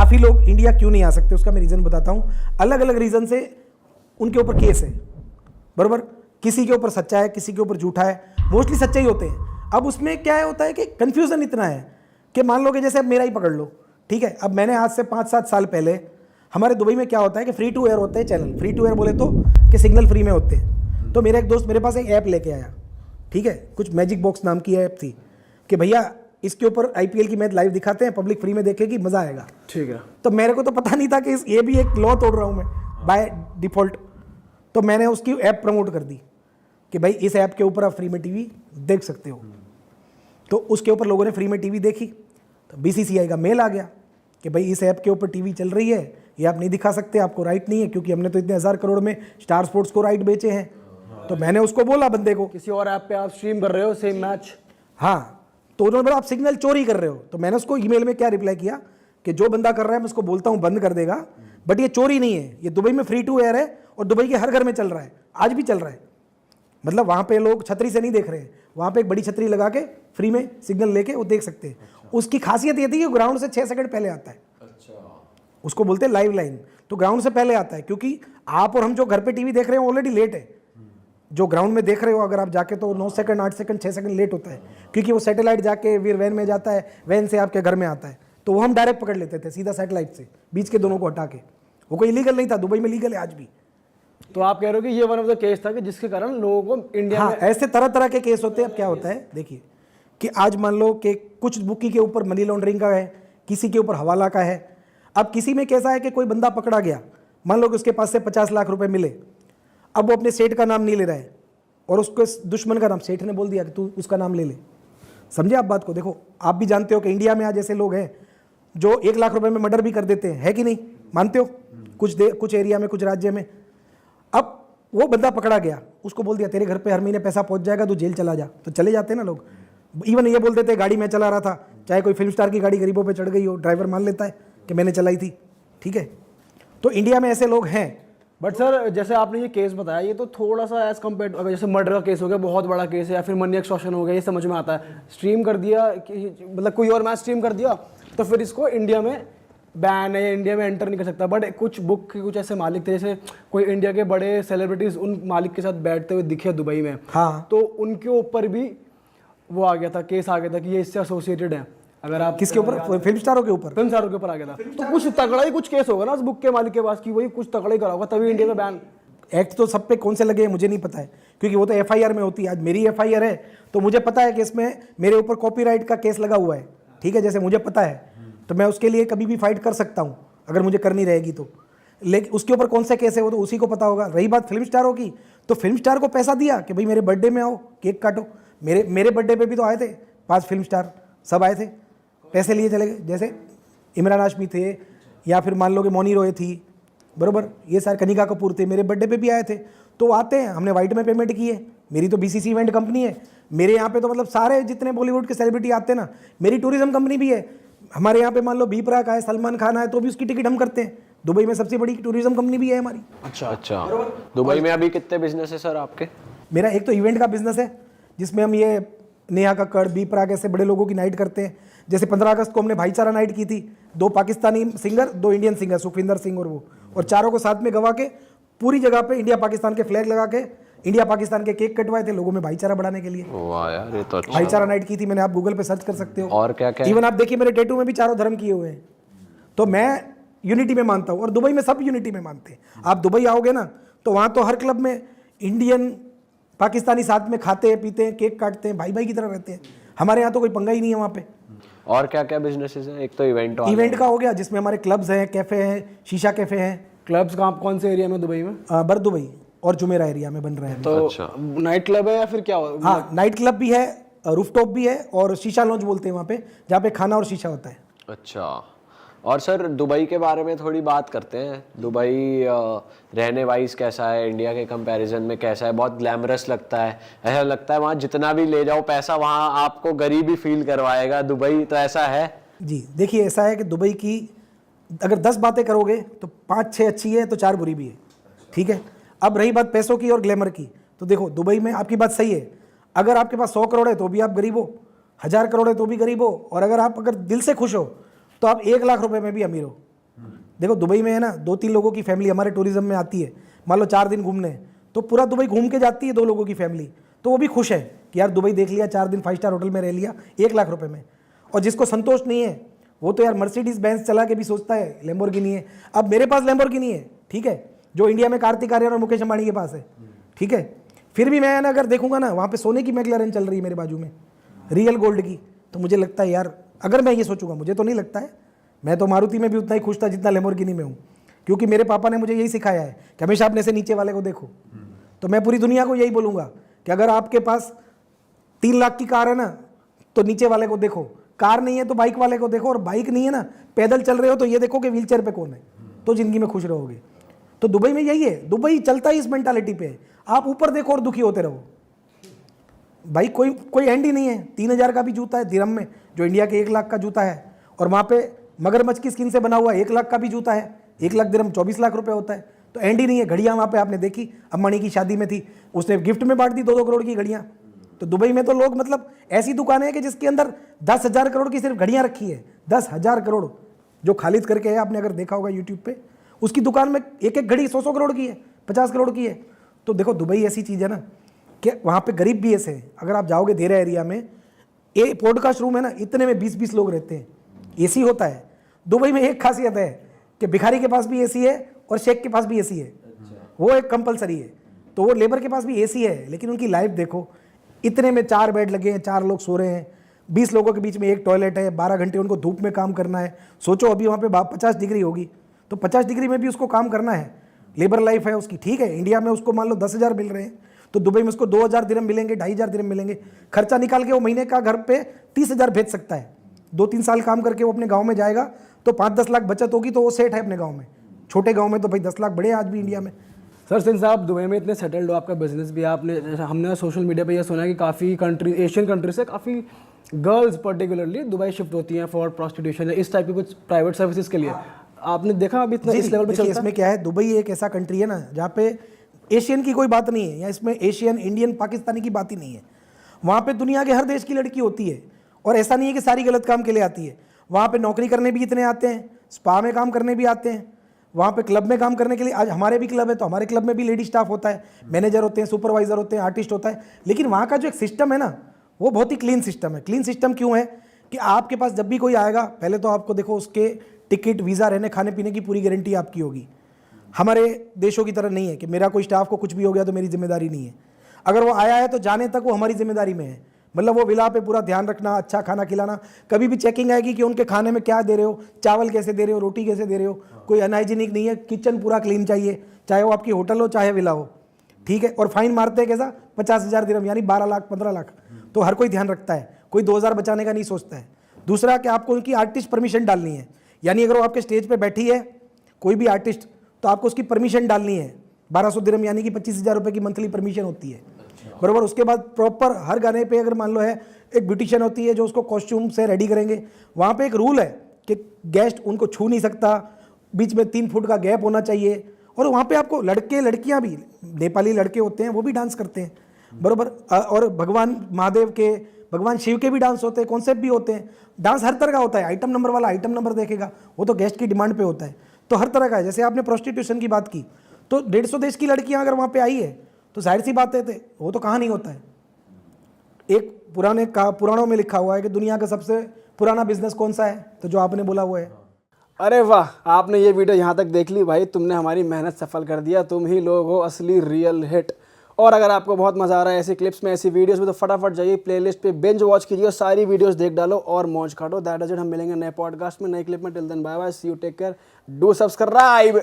काफ़ी लोग इंडिया क्यों नहीं आ सकते उसका मैं रीज़न बताता हूँ। अलग अलग रीज़न से उनके ऊपर केस है, बराबर। किसी के ऊपर सच्चा है, किसी के ऊपर झूठा है, मोस्टली सच्चे ही होते हैं। अब उसमें क्या होता है कि कन्फ्यूज़न इतना है कि मान लो कि जैसे अब मेरा ही पकड़ लो, ठीक है। अब मैंने आज से 5-7 साल पहले, हमारे दुबई में क्या होता है कि फ्री टू एयर होते हैं चैनल, फ्री टू एयर बोले तो कि सिग्नल फ्री में होते हैं। तो मेरा एक दोस्त मेरे पास एक ऐप लेके आया, ठीक है, कुछ मैजिक बॉक्स नाम की ऐप थी कि भैया इसके ऊपर IPL की मैच लाइव दिखाते हैं, पब्लिक फ्री में देखेगी, मज़ा आएगा, ठीक है। तो मेरे को तो पता नहीं था कि ये भी एक लॉ तोड़ रहा हूँ मैं बाय डिफ़ॉल्ट। तो मैंने उसकी ऐप प्रमोट कर दी कि भाई इस ऐप के ऊपर आप फ्री में टीवी देख सकते हो। तो उसके ऊपर लोगों ने फ्री में टीवी देखी, तो BCCI का मेल आ गया कि भाई इस ऐप के ऊपर टीवी चल रही है, ये आप नहीं दिखा सकते, आपको राइट नहीं है, क्योंकि हमने तो इतने 1000 करोड़ में स्टार स्पोर्ट्स को राइट बेचे हैं। तो मैंने उसको बोला बंदे को, किसी और ऐप पे आप स्ट्रीम कर रहे हो सेम मैच, हाँ। तो उन्होंने बोला आप सिग्नल चोरी कर रहे हो। तो मैंने उसको ईमेल में क्या रिप्लाई किया कि जो बंदा कर रहा है मैं उसको बोलता हूँ बंद कर देगा, बट ये चोरी नहीं है, ये दुबई में फ्री टू एयर है और दुबई के हर घर में चल रहा है, आज भी चल रहा है। मतलब वहाँ पे लोग छतरी से नहीं देख रहे हैं, वहाँ पे एक बड़ी छतरी लगा के फ्री में सिग्नल लेके वो देख सकते हैं। उसकी खासियत ये थी कि ग्राउंड से 6 सेकंड पहले आता है, उसको बोलते हैं लाइव लाइन। तो ग्राउंड से पहले आता है, क्योंकि आप और हम जो घर पे टीवी देख रहे हैं ऑलरेडी लेट है। जो ग्राउंड में देख रहे हो अगर आप जाके तो 9 सेकंड 8 सेकंड 6 सेकंड लेट होता है, क्योंकि वो सैटेलाइट जाके फिर वैन में जाता है, वैन से आपके घर में आता है। तो वो हम डायरेक्ट पकड़ लेते थे सीधा सैटेलाइट से, बीच के दोनों को हटा के। वो कोई इलीगल नहीं था, दुबई में लीगल है आज भी। तो आप कह रहे हो कि ये वन ऑफ द केस था कि जिसके कारण लोगों को इंडिया हाँ, में ऐसे तरह तरह के केस होते हैं। अब क्या होता है देखिए कि आज मान लो कि कुछ बुकी के ऊपर मनी लॉन्ड्रिंग का है, किसी के ऊपर हवाला का है। अब किसी में कैसा है कि कोई बंदा पकड़ा गया, मान लो कि उसके पास से 50 लाख रुपए मिले, अब वो अपने सेठ का नाम नहीं ले रहा है और उसको दुश्मन का नाम, सेठ ने बोल दिया कि तू उसका नाम ले ले। समझे आप बात को? देखो आप भी जानते हो कि इंडिया में आज ऐसे लोग हैं जो 1 लाख रुपए में मर्डर भी कर देते हैं, है कि नहीं? मानते हो? कुछ एरिया में, कुछ राज्य में। अब वो बंदा पकड़ा गया, उसको बोल दिया तेरे घर पे हर महीने पैसा पहुंच जाएगा, तू जेल चला जा, तो चले जाते हैं ना लोग। इवन ये बोल देते गाड़ी मैं चला रहा था, चाहे कोई फिल्म स्टार की गाड़ी गरीबों पे चढ़ गई हो, ड्राइवर मान लेता है कि मैंने चलाई थी, ठीक है। तो इंडिया में ऐसे लोग हैं। बट सर जैसे आपने ये केस बताया, ये तो थोड़ा सा एज कम्पेयर, अगर जैसे मर्डर का केस हो गया, बहुत बड़ा केस है, या फिर मनी एक्सटॉर्शन हो गया, ये समझ में आता है। स्ट्रीम कर दिया, मतलब कोई और मैच स्ट्रीम कर दिया, तो फिर इसको इंडिया में बैन है, इंडिया में एंटर नहीं कर सकता। बट कुछ बुक के कुछ ऐसे मालिक थे, जैसे कोई इंडिया के बड़े सेलिब्रिटीज उन मालिक के साथ बैठते हुए दिखे दुबई में, हाँ, तो उनके ऊपर भी वो आ गया था, केस आ गया था कि ये इससे एसोसिएटेड है। अगर आप किसके ऊपर? फिल्म स्टारों के ऊपर, फिल्म स्टारों के ऊपर आ गया था, तो कुछ तगड़ा ही कुछ केस होगा ना उस बुक के मालिक के पास, कि वही कुछ तगड़ा ही करा होगा, तभी इंडिया में बैन। एक्ट तो सब पे कौन से लगे हैं मुझे नहीं पता है, क्योंकि वो तो FIR में होती है। आज मेरी FIR है तो मुझे पता है कि इसमें मेरे ऊपर कॉपीराइट का केस लगा हुआ है, ठीक है। जैसे मुझे पता है तो मैं उसके लिए कभी भी फाइट कर सकता हूँ अगर मुझे करनी रहेगी तो। लेकिन उसके ऊपर कौन सा केस है वो तो उसी को पता होगा। रही बात फिल्म स्टारों की, तो फिल्म स्टार को पैसा दिया कि भाई मेरे बर्थडे में आओ, केक काटो। मेरे बर्थडे पे भी तो आए थे 5 फिल्म स्टार, सब आए थे, पैसे लिए चले गए। जैसे इमरान हाशमी थे, या फिर मान लो कि मौनी रॉय थी, बरोबर, ये सारे कनिका कपूर थे, मेरे बर्थडे पे भी आए थे। तो आते हैं, हमने वाइट में पेमेंट की है। मेरी तो BCC इवेंट कंपनी है, मेरे यहाँ पे तो मतलब सारे जितने बॉलीवुड के सेलिब्रिटी आते हैं ना, मेरी टूरिज्म कंपनी भी है। हमारे यहाँ पे मान लो बी प्राक आए, सलमान खान आए, तो भी उसकी टिकट हम करते हैं। दुबई में सबसे बड़ी टूरिज्म कंपनी भी है हमारी। अच्छा। दुबई में अभी कितने बिजनेस है सर आपके? मेरा एक तो इवेंट का बिजनेस है, जिसमें हम ये नेहा कक्कड़, बी प्राक ऐसे बड़े लोगों की नाइट करते हैं। जैसे 15 अगस्त को हमने भाईचारा नाइट की थी, 2 Pakistani singer, 2 Indian singer, Sukhwinder Singh और वो, और चारों को साथ में गवा के पूरी जगह पे इंडिया पाकिस्तान के फ्लैग लगा के इंडिया पाकिस्तान के केक कटवाए थे लोगों में भाईचारा बढ़ाने के लिए। वाह यार, ये तो अच्छा। भाईचारा नाइट की थी मैंने, आप गूगल पे सर्च कर सकते हो। और क्या क्या? इवन आप देखिए मेरे टैटू में भी चारों धर्म किए हुए हैं। तो मैं यूनिटी में मानता हूँ और दुबई में सब यूनिटी में मानते हैं। आप दुबई आओगे ना तो वहाँ तो हर क्लब में इंडियन पाकिस्तानी साथ में खाते हैं, पीते हैं, केक काटते हैं, भाई भाई की तरह रहते हैं। हमारे यहाँ तो कोई पंगा ही नहीं है वहाँ पे। और क्या क्या बिजनेसेस हैं? एक तो इवेंट का हो गया, जिसमें हमारे क्लब्स हैं, कैफे हैं, शीशा कैफे हैं। क्लब्स कौन से एरिया में दुबई में? बर दुबई और जुमेरा एरिया में बन रहे हैं। तो अच्छा, नाइट क्लब है या फिर क्या? हाँ, नाइट क्लब भी है, रूफटॉप भी है, और शीशा लॉन्ज बोलते हैं वहाँ पे, जहाँ पे खाना और शीशा होता है। अच्छा। और सर दुबई के बारे में थोड़ी बात करते हैं। दुबई रहने वाइज कैसा है, इंडिया के कंपैरिजन में कैसा है? बहुत ग्लैमरस लगता है, ऐसा लगता है वहाँ जितना भी ले जाओ पैसा वहाँ आपको गरीबी फील करवाएगा दुबई, तो ऐसा है? जी देखिए, ऐसा है कि दुबई की अगर 10 बातें करोगे तो 5-6 अच्छी है तो 4 बुरी भी है, ठीक है। अब रही बात पैसों की और ग्लैमर की, तो देखो दुबई में आपकी बात सही है, अगर आपके पास 100 करोड़ है तो भी आप गरीब हो, 1000 करोड़ है तो भी गरीब हो, और अगर दिल से खुश हो तो आप 1 लाख रुपए में भी अमीर हो। देखो दुबई में है ना 2-3 लोगों की फैमिली हमारे टूरिज्म में आती है, मान लो 4 दिन घूमने, तो पूरा दुबई घूम के जाती है 2 लोगों की फैमिली, तो वो भी खुश है कि यार दुबई देख लिया, 4 दिन 5 स्टार होटल में रह लिया 1 लाख रुपए में। और जिसको संतोष नहीं है वो तो यार मर्सिडीज बेंज चला के भी सोचता है लैम्बोर्गिनी है। अब मेरे पास लैम्बोर्गिनी है, ठीक है, जो इंडिया में कार्तिक आर्यन और मुकेश अंबानी के पास है, ठीक है, फिर भी मैं ना अगर देखूंगा ना वहाँ पे सोने की मैकलैरेन चल रही है मेरे बाजू में, रियल गोल्ड की, तो मुझे लगता है यार अगर मैं ये सोचूंगा, मुझे तो नहीं लगता है, मैं तो मारुति में भी उतना ही खुश था जितना लैम्बोर्गिनी में हूँ, क्योंकि मेरे पापा ने मुझे यही सिखाया है कि हमेशा अपने से नीचे वाले को देखो। तो मैं पूरी दुनिया को यही बोलूँगा कि अगर आपके पास 3 लाख की कार है ना तो नीचे वाले को देखो, कार नहीं है तो बाइक वाले को देखो, और बाइक नहीं है ना पैदल चल रहे हो तो ये देखो कि व्हीलचेयर पे कौन है, तो जिंदगी में खुश रहोगे। तो दुबई में यही है, दुबई चलता ही इस मेंटालिटी पे है, आप ऊपर देखो और दुखी होते रहो भाई। कोई एंड ही नहीं है। 3000 का भी जूता है दिरहम में, जो इंडिया के 1 लाख का जूता है, और वहाँ पे मगरमच्छ की स्किन से बना हुआ 1 लाख का भी जूता है, 1 लाख दिरहम 24 लाख रुपए होता है। तो एंड ही नहीं है। घड़ियाँ वहाँ पे आपने देखी, अंबानी की शादी में थी, उसने गिफ्ट में बांट दी 2-2 करोड़ की घड़ियाँ। तो दुबई में तो लोग मतलब ऐसी दुकानें हैं कि जिसके अंदर 10,000 करोड़ की सिर्फ घड़ियाँ रखी है, 10,000 करोड़, जो खालिद करके है, आपने अगर देखा होगा यूट्यूब पे, उसकी दुकान में एक घड़ी 100 करोड़ की है, 50 करोड़ की है। तो देखो दुबई ऐसी चीज़ है ना कि वहाँ पे गरीब भी ऐसे हैं। अगर आप जाओगे देरा एरिया में, ये पॉडकास्ट रूम है ना, इतने में 20-20 लोग रहते हैं, एसी होता है। दुबई में एक खासियत है कि भिखारी के पास भी एसी है और शेख के पास भी एसी है, वो एक कंपलसरी है। तो वो लेबर के पास भी एसी है, लेकिन उनकी लाइफ देखो, इतने में 4 बेड लगे हैं, 4 लोग सो रहे हैं, 20 लोगों के बीच में एक टॉयलेट है, 12 घंटे उनको धूप में काम करना है। सोचो अभी वहाँ पे 50 डिग्री होगी, तो 50 डिग्री में भी उसको काम करना है, लेबर लाइफ है उसकी। ठीक है, इंडिया में उसको मान लो 10,000 मिल रहे हैं, तो दुबई में उसको 2,000 दिरहम मिलेंगे, 2,500 दिरहम मिलेंगे। खर्चा निकाल के वो महीने का घर पे 30,000 भेज सकता है। 2-3 साल काम करके वो अपने गाँव में जाएगा तो 5-10 लाख बचत होगी, तो वो सेट है अपने गाँव में। छोटे गाँव में तो भाई 10 लाख बड़े हैं आज भी इंडिया में। सर सिंस आप दुबई में इतने सेटल्ड हो, आपका बिजनेस भी, आपने जैसे हमने सोशल मीडिया पे ये सुना है कि काफ़ी कंट्री, एशियन कंट्री से काफ़ी गर्ल्स पर्टिकुलरली दुबई शिफ्ट होती हैं फॉर प्रोस्टिट्यूशन या इस टाइप की कुछ प्राइवेट सर्विसेज के लिए। आपने देखा अभी इतना इस लेवल पे चलता है? इसमें क्या है, दुबई एक ऐसा कंट्री है ना जहाँ पे एशियन की कोई बात नहीं है, या इसमें एशियन, इंडियन, पाकिस्तानी की बात ही नहीं है। वहाँ पे दुनिया के हर देश की लड़की होती है, और ऐसा नहीं है कि सारी गलत काम के लिए आती है। वहाँ पे नौकरी करने भी इतने आते हैं, स्पा में काम करने भी आते हैं, वहाँ पे क्लब में काम करने के लिए, आज हमारे भी क्लब है तो हमारे क्लब में भी लेडी स्टाफ होता है, मैनेजर होते हैं, सुपरवाइजर होते हैं, आर्टिस्ट होता है। लेकिन वहाँ का जो एक सिस्टम है ना, वो बहुत ही क्लीन सिस्टम है। क्लीन सिस्टम क्यों है कि आपके पास जब भी कोई आएगा, पहले तो आपको देखो उसके टिकट, वीज़ा, रहने खाने पीने की पूरी गारंटी आपकी होगी। हमारे देशों की तरह नहीं है कि मेरा कोई स्टाफ को कुछ भी हो गया तो मेरी जिम्मेदारी नहीं है। अगर वो आया है तो जाने तक वो हमारी जिम्मेदारी में है। मतलब वो विला पे पूरा ध्यान रखना, अच्छा खाना खिलाना। कभी भी चेकिंग आएगी कि उनके खाने में क्या दे रहे हो, चावल कैसे दे रहे हो, रोटी कैसे दे रहे हो, कोई अनहाइजीनिक नहीं है। किचन पूरा क्लीन चाहिए, चाहे वो आपकी होटल हो चाहे विला हो, ठीक है। और फाइन मारते हैं कैसा, 50,000 दिरहम, यानी 12 लाख 15 लाख। तो हर कोई ध्यान रखता है, कोई 2,000 बचाने का नहीं सोचता है। दूसरा कि आपको उनकी आर्टिस्ट परमिशन डालनी है, यानी अगर वो आपके स्टेज पे बैठी है कोई भी आर्टिस्ट, तो आपको उसकी परमिशन डालनी है। 1200 दिरहम यानी कि 25,000 रुपये की मंथली परमिशन होती है, बराबर। उसके बाद प्रॉपर हर गाने पे अगर मान लो है, एक ब्यूटिशियन होती है जो उसको कॉस्ट्यूम से रेडी करेंगे। वहाँ पे एक रूल है कि गेस्ट उनको छू नहीं सकता, बीच में 3 फुट का गैप होना चाहिए। और वहाँ पे आपको लड़के लड़कियाँ भी, नेपाली लड़के होते हैं वो भी डांस करते हैं, बराबर। और भगवान महादेव के, भगवान शिव के भी डांस होते हैं, कॉन्सेप्ट भी होते हैं। डांस हर तरह का होता है, आइटम नंबर वाला आइटम नंबर देखेगा, वो तो गेस्ट की डिमांड पे होता है। तो हर तरह का है। जैसे आपने प्रोस्टिट्यूशन की बात की, तो 150 देश की लड़कियां अगर वहाँ पे आई है तो जाहिर सी बात है, वो तो कहाँ नहीं होता है। एक पुराणों में लिखा हुआ है कि दुनिया का सबसे पुराना बिजनेस कौन सा है, तो जो आपने बोला वो है। अरे वाह, आपने ये वीडियो यहाँ तक देख ली भाई, तुमने हमारी मेहनत सफल कर दिया। तुम ही लोग हो असली रियल हिट। और अगर आपको बहुत मजा आ रहा है ऐसी क्लिप्स में, ऐसी वीडियोस में, तो फटाफट जाइए प्लेलिस्ट पे, बिंज वॉच कीजिए और सारी वीडियोस देख डालो और मौज काटो। That is it. हम मिलेंगे नए पॉडकास्ट में, नए क्लिप में। Till then bye bye, see you, take care, do subscribe.